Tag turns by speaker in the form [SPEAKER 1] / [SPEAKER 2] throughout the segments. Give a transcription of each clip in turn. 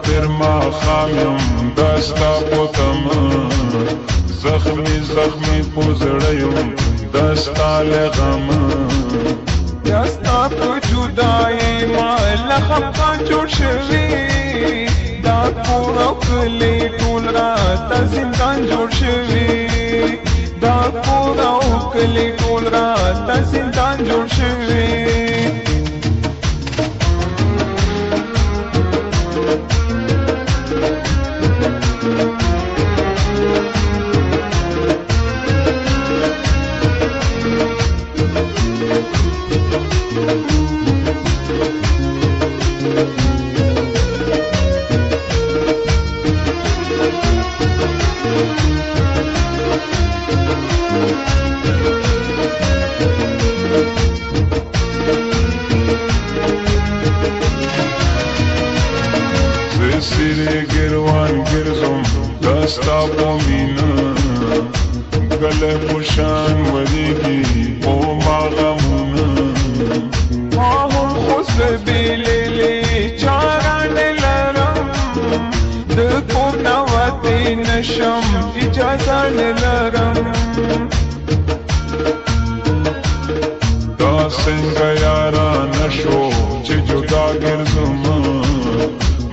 [SPEAKER 1] خاطر ما خامیم دستا پوتم زخمی زخمی پوزړیم دستا لغم
[SPEAKER 2] دستا په جدای ما لخفا جوړ شوی دا کور او کلی ټول راته زندان جوړ شوی دا کور او کلی ټول راته زندان جوړ شوی
[SPEAKER 1] سری گروان گرزم دستا پومینا گل پوشان ودیگی او ماغمونا
[SPEAKER 2] ماهم خوز بیلیلی چاران لرم دکم نواتی نشم اجازان لرم
[SPEAKER 1] دا سنگ یارا نشو چه جدا گرزم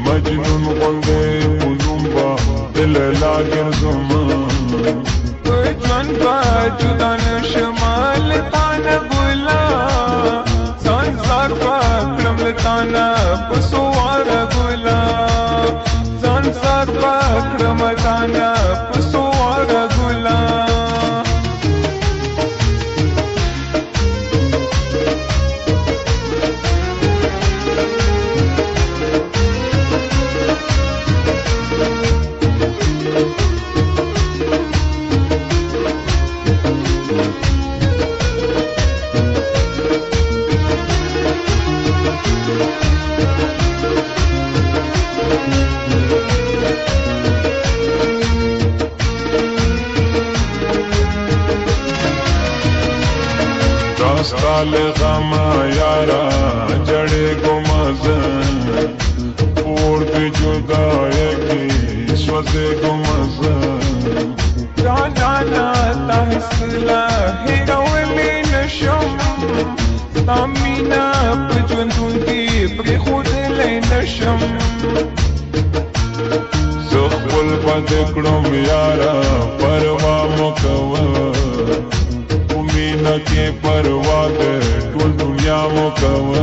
[SPEAKER 1] مجنون غنده مزومبا دل لا گرزم
[SPEAKER 2] جوان با جدا نشمال تانا گلا زنزار با کرم تانا پسوار گلا زنزار با کرم تانا پسوار گلا
[SPEAKER 1] دستا لغما یارا جڑے کو مزن پور پہ جدائے کی سوزے کو مزن
[SPEAKER 2] جانانا تحصیلا هیرولی نشم تامینا پجوندون کی پری خود لی نشم
[SPEAKER 1] زخبل پدکڑم یارا پروا مکور مینا کے پروا دے ټول دنیا مکور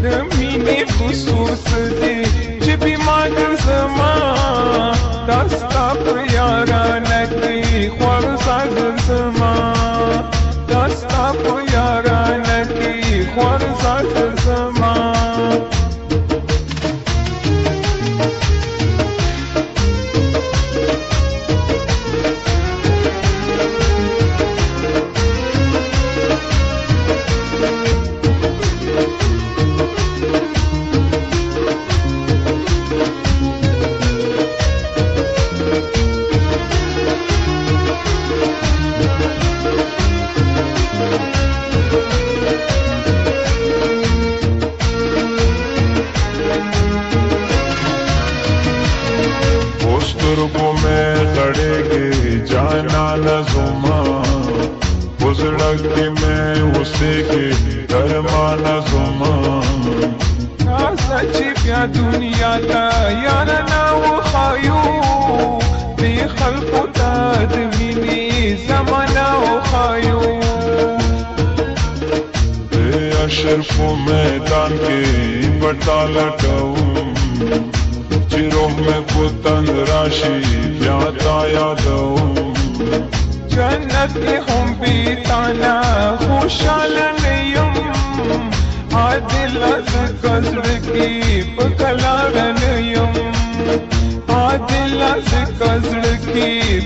[SPEAKER 2] د مینې خصوص دی چې بیمار زما دستا په یارانه کې خوړ ساګر زما دستا په یارانه کې خوړ ساګر زما
[SPEAKER 1] سترګو میں خڑے گے جانا نظما بزرگ میں اسے کے درمان زما
[SPEAKER 2] سچ بیا دنیا تا یارا نا وخایو دی خلقو تا د مینې زمانہ وخایو
[SPEAKER 1] اشرف میدان کے بٹا لٹاؤں چیروح میں پتن راشی یاد یادوں
[SPEAKER 2] جنت هم بیتانا خوشحال نیم عادل از کزړکی پکلار نیم عادل از کزړکی